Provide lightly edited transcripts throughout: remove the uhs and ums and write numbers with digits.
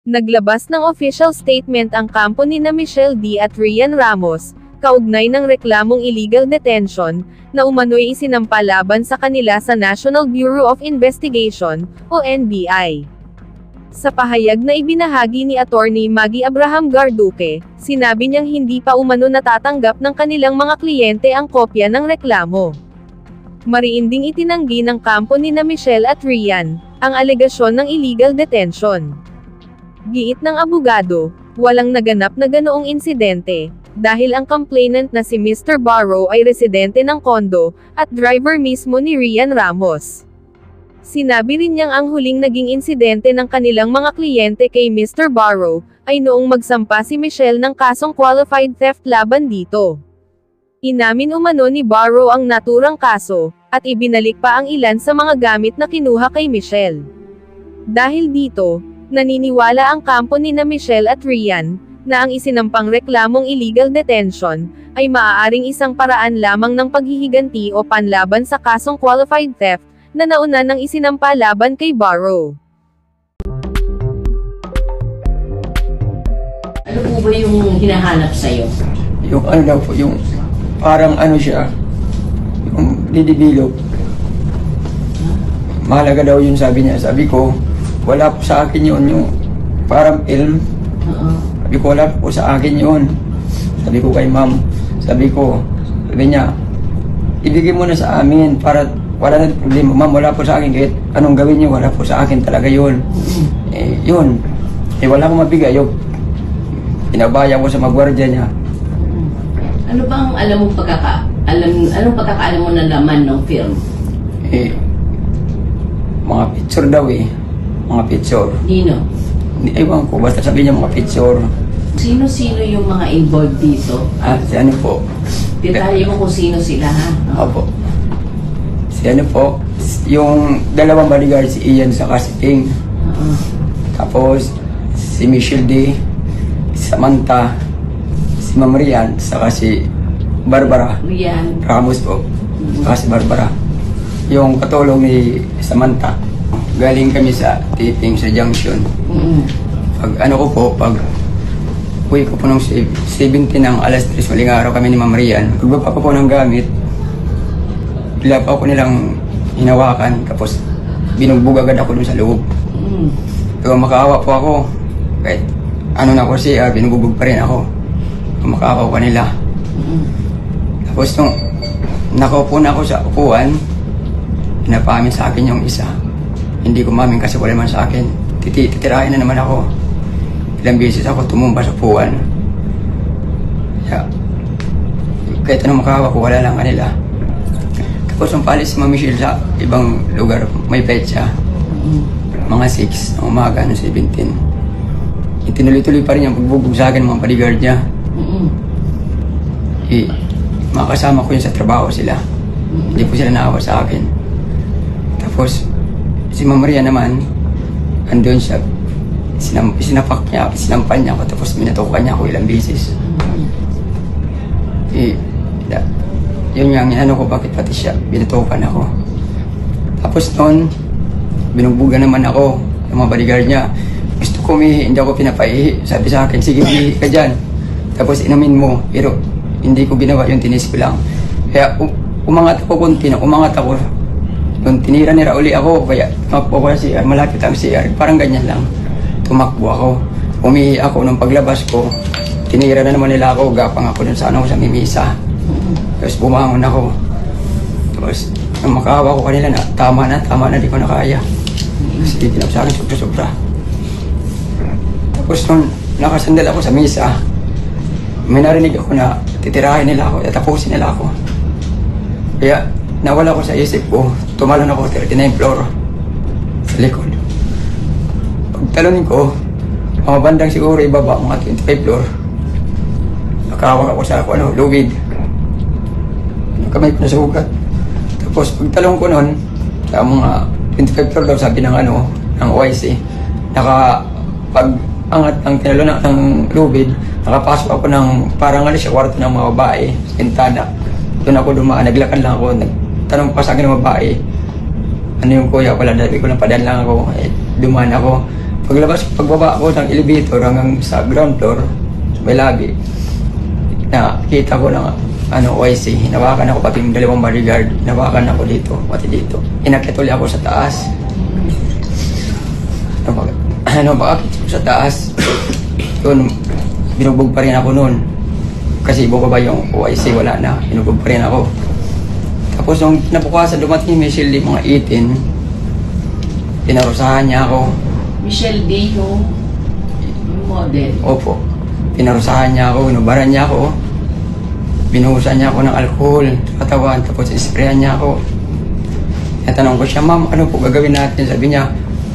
Naglabas ng official statement ang kampo ni Michelle D. at Rian Ramos, kaugnay ng reklamong illegal detention, na umano'y isinampa laban sa kanila sa National Bureau of Investigation, o NBI. Sa pahayag na ibinahagi ni Attorney Maggie Abraham Garduque, sinabi niyang hindi pa umano natatanggap ng kanilang mga kliyente ang kopya ng reklamo. Mariin ding itinanggi ng kampo ni Michelle at Rian ang alegasyon ng illegal detention. Giit ng abogado, walang naganap na ganoong insidente, dahil ang complainant na si Mr. Barrow ay residente ng kondo, at driver mismo ni Rian Ramos. Sinabi rin niyang ang huling naging insidente ng kanilang mga kliyente kay Mr. Barrow, ay noong magsampa si Michelle ng kasong qualified theft laban dito. Inamin umano ni Barrow ang naturang kaso, at ibinalik pa ang ilan sa mga gamit na kinuha kay Michelle. Dahil dito, naniniwala ang kampo ni Michelle at Rian, na ang isinampang reklamong illegal detention, ay maaaring isang paraan lamang ng paghihiganti o panlaban sa kasong qualified theft, na nauna nang isinampa laban kay Barrow. Ano po ba yung hinahanap sa'yo? Yung ano daw po, yung parang ano siya, yung didibilog. Mahalaga daw yun, sabi niya. Sabi ko, wala po sa akin yun, yung parang film. Sabi ko, wala po sa akin yun. Sabi ko kay ma'am, sabi niya, ibigay mo na sa amin para wala na problema. Ma'am, wala po sa akin, kahit anong gawin niyo, wala po sa akin talaga yun. Yun. Wala akong mabigay. Yung pinabayan ko sa magwardya niya. Ano bang anong pagkakaalam mo na laman ng film? Mga picture daw mga picture. Nino? Ewan ko, basta sabi niya mga picture. Sino-sino yung mga involved dito? Si ano po? Detalye mo kung sino sila, ha? Opo. Si ano po, yung dalawang bodyguard, si Ian sa si Ping. Tapos, si Michelle D, si Samantha, si Ma'am Rian, saka si Barbara. Rian. Ramos po. Saka si Barbara. Yung katulong ni Samantha. Galing kami sa taping sa junction. Pag pag uwi ko po nung 17 ng alas 3, maling araw kami ni Ma'am Rian. Pagbaba ko po ng gamit, bigla pa ako nilang hinawakan, tapos binugbog agad ako dun sa loob. Pero makaawa po ako. Kahit ano na ko siya, binugbog pa rin ako. Makaawa ko nila. Tapos nung nakaupo na ako sa upuan, pinapamin sa akin yung isa. Hindi ko mamin kasi wala man sa akin. Titirahin na naman ako. Ilang beses ako tumumba sa upuan. Kahit anong makahawa ko, wala lang kanila. Tapos nung paalis si Ma'am Michelle sa ibang lugar, may petsa. Mga 6 ng umaga, 17. Itinuloy-tuloy pa rin yung pagbubog sa akin ng mga bodyguard niya. Mga kasama ko yun sa trabaho sila. Hindi po sila naawa sa akin. Tapos, si Ma'am Maria naman, andun siya, sinampan niya ako, tapos minatukan niya ako ilang beses. Yun yung ano ko, bakit pati siya, binatukan ako. Tapos noon, binugbugan naman ako, ng mga bodyguard niya. Gusto ko umihi, hindi ako pinapaihi. Sabi sa akin, sige, umihi ka dyan. Tapos inamin mo, pero hindi ko ginawa yung tinis ko lang. Kaya umangat ako kunti, umangat ako. Nung tinira ni Rauli ako, kaya tumakbo ako sa CR, malapit ang CR, parang ganyan lang. Tumakbo ako, umihi ako, nung paglabas ko, tinira na naman nila ako, gapang ako dun sa mimisa. Tapos bumangon ako. Tapos, nung makahawa ko kanila na, tama na, di ko na kaya. Kasi tinap sa akin, sobra-sobra. Tapos nung nakasandal ako sa misa, may narinig ako na titirahin nila ako, tatapusin nila ako. Kaya, nawala ko sa isip ko, tumalon ako 39 floor sa likod. Pagtalonin ko, mga bandang siguro ibaba, mga 25 floor. Nakahawak ako sa lubid. Kamay ko na sa ugat. Tapos pagtalong ko nun, sa mga 25 floor daw sabi ng OIC, pag-angat ng tinalo ng lubid, nakapasok ako ng parang siya, kwarto ng mga babae, sa pintana. Doon ako dumaan, naglakad lang ako, tanong pa sa akin ng babae, ano yung kuya, wala, sabi ko lang, padaan lang ako, dumaan ako, pagbaba ko ng elevator hanggang sa ground floor, may lobby, nakita ko ng OIC, hinawakan ako pati yung 2 bodyguard, hinawakan ako dito, pati dito. Inakyat ulit ako sa taas. Bakit ko sa taas? Yun, binugbog pa rin ako noon. Kasi bumaba yung OIC, wala na, binugbog pa rin ako. Tapos nung nabukasan, dumating yung Michelle D, mga 18, pinarusahan niya ako. Michelle D, yung model. Opo. Pinarusahan niya ako, inubaran niya ako. Binuhusan niya ako ng alcohol sa katawan, tapos isprayan niya ako. Natanong ko siya, ma'am, ano po gagawin natin? Sabi niya,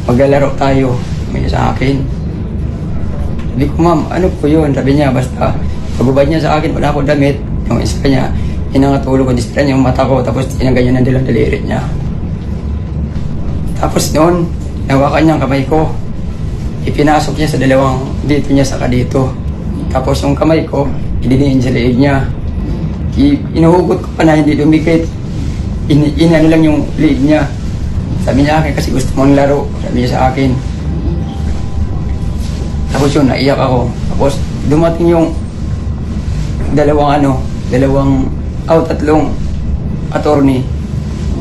maglalaro tayo. Sabi niya sa akin. Sabi ko, ma'am, ano po yun? Sabi niya, basta pagubad niya sa akin, wala ako damit. Yung isa niya, inangatulog ko, disprayan niya yung mata ko, tapos tinangganyan ng dilang dalirit niya. Tapos noon, nawakan niya ang kamay ko. Ipinasok niya sa dalawang dito niya saka dito. Tapos yung kamay ko, idiniin sa leeg niya. Inuhugot ko pa na hindi dumikit. Inano lang yung leeg niya. Sabi niya akin kasi gusto mong laro. Sabi niya sa akin. Tapos yun, naiyak ako. Tapos dumating yung tatlong attorney.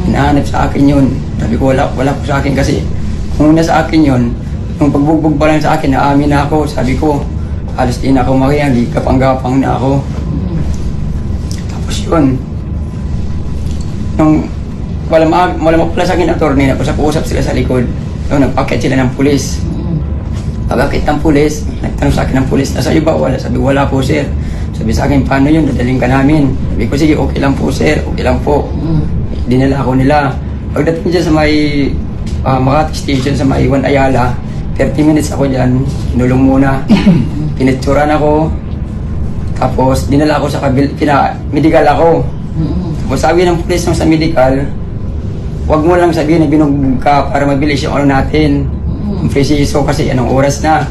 Hinahanap sa akin yun. Sabi ko wala po sa akin kasi kung una sa akin yun, nung pagbugbog pa lang sa akin, naamin na ako. Sabi ko, halos di na ako makiyang, kapang-gapang na ako. Tapos yun, nung wala pala sa akin attorney, napusap-usap sila sa likod. Nung nagpakit sila ng pulis. Pagkakit ng pulis, nagtanong sa akin ng pulis, nasa iyo ba? Wala. Sabi, wala po sir. Sabi sa akin, paano yun? Dadaling ka namin. Sabi ko, sige, okay lang po sir, okay lang po. Dinala ako nila. Pagdating dyan sa may Makati Station, sa may Juan Ayala, 30 minutes ako dyan, kinulong muna. Pinitsuran ako. Tapos, dinala ako sa medical ako. Tapos sabi ng pulis sa medical, huwag mo lang sabihin na binugbog ka para mabilis yung ano natin. Preciso kasi anong oras na.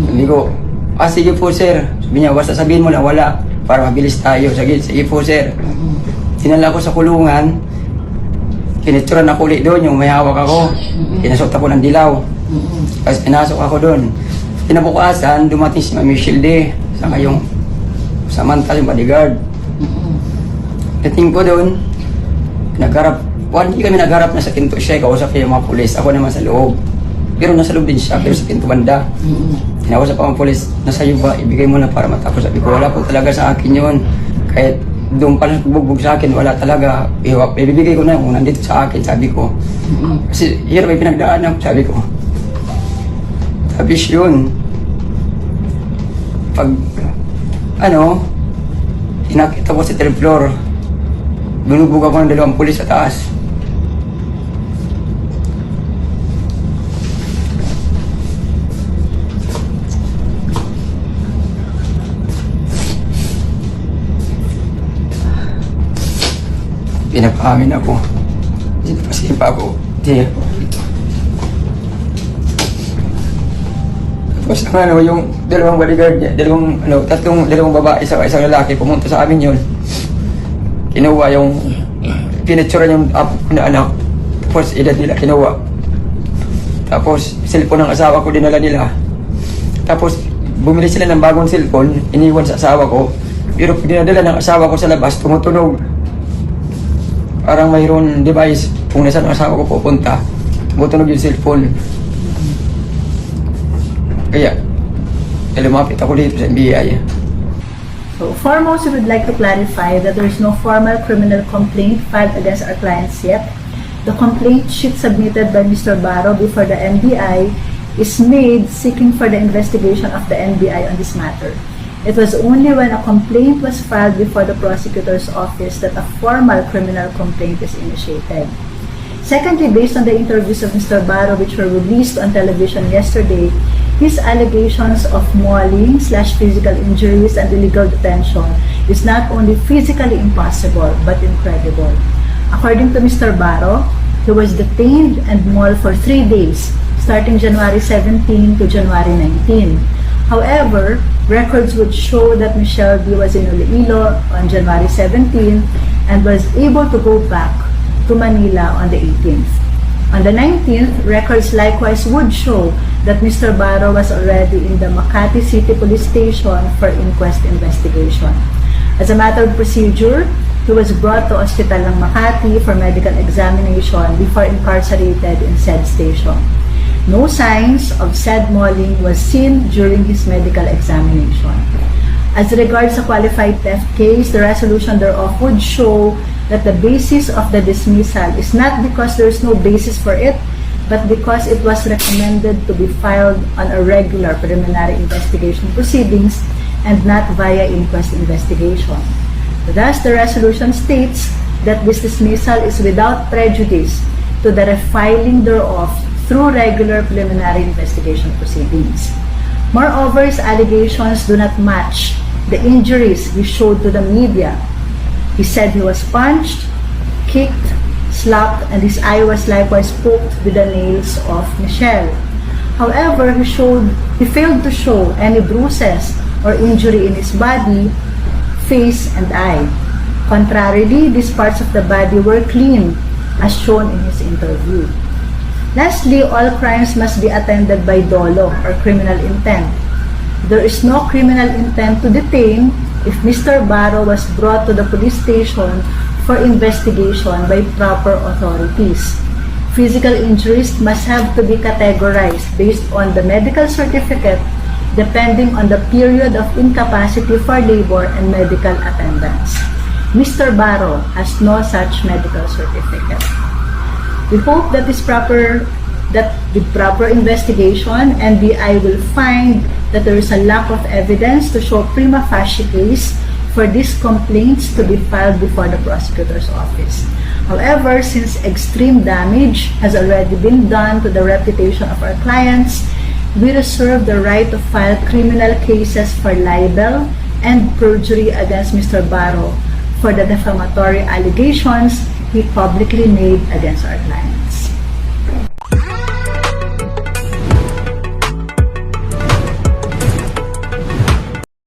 Sabi ko, sige po sir. Sabi niya, basta sabihin mo na wala para mabilis tayo. Sige po sir. Dinala ko sa kulungan. Kinitsuran ako ulit doon, yung may hawak ako. Pinasok ako ng dilaw. Tapos pinasok ako doon. Pinabukasan, dumating si Michelle D. Saka yung Samantha, yung bodyguard. Dating ko doon, hindi kami nagharap na sa pinto siya, kausap niya yung mga pulis. Ako naman sa loob. Pero nasa loob din siya, pero sa pinto banda. Kinausap ako ng pulis, nasa iyo ba? Ibigay mo na para matapos. Sabi ko, wala po talaga sa akin yun. Kahit doon pala bugbog sa akin, wala talaga. Ibibigay ko na kung nandito sa akin, sabi ko. Kasi hirap ay pinagdaanan, sabi ko. Tapos yun, pag, tinakita ko sa third floor, binubog ako ng 2 pulis sa taas. Pinapaamin ako. Sinipasipa ako. Tinira ko dito. Tapos yung 2 bodyguard niya, 2 babae sa isang lalaki, pumunta sa amin yun. Kinuha yung pinitsura yung apo ko na anak. Tapos edad nila kinuha. Tapos cellphone ng asawa ko dinala nila. Tapos bumili sila ng bagong cellphone, iniwan sa asawa ko. Pero pag dinadala ng asawa ko sa labas, tumutunog. Parang mayroon device kung nasaan ang asawa ko pupunta. Tumutunog yung cellphone. Kaya, lumapit ako dito sa NBI. So, foremost, we would like to clarify that there is no formal criminal complaint filed against our clients yet. The complaint sheet submitted by Mr. Barro before the NBI is made seeking for the investigation of the NBI on this matter. It was only when a complaint was filed before the prosecutor's office that a formal criminal complaint is initiated. Secondly, based on the interviews of Mr. Barro which were released on television yesterday, his allegations of mauling/physical injuries and illegal detention is not only physically impossible but incredible. According to Mr. Barro, he was detained and mauled for 3 days, starting January 17 to January 19. However, records would show that Michelle D was in Iloilo on January 17 and was able to go back to Manila on the 18th. On the 19th, records likewise would show that Mr. Barro was already in the Makati City Police Station for inquest investigation. As a matter of procedure, he was brought to Hospital ng Makati for medical examination before incarcerated in said station. No signs of said mauling was seen during his medical examination. As regards a qualified theft case, the resolution thereof would show that the basis of the dismissal is not because there is no basis for it, but because it was recommended to be filed on a regular preliminary investigation proceedings and not via inquest investigation. Thus, the resolution states that this dismissal is without prejudice to the refiling thereof through regular preliminary investigation proceedings. Moreover, his allegations do not match the injuries he showed to the media. He said he was punched, kicked, slapped, and his eye was likewise poked with the nails of Michelle. However, he failed to show any bruises or injury in his body, face, and eye. Contrarily, these parts of the body were clean, as shown in his interview. Lastly, all crimes must be attended by dolo or criminal intent. There is no criminal intent to detain if Mr. Barro was brought to the police station for investigation by proper authorities. Physical injuries must have to be categorized based on the medical certificate depending on the period of incapacity for labor and medical attendance. Mr. Barro has no such medical certificate. We hope that with proper investigation, NBI will find that there is a lack of evidence to show prima facie case for these complaints to be filed before the prosecutor's office. However, since extreme damage has already been done to the reputation of our clients, we reserve the right to file criminal cases for libel and perjury against Mr. Barro for the defamatory allegations he publicly made against our client.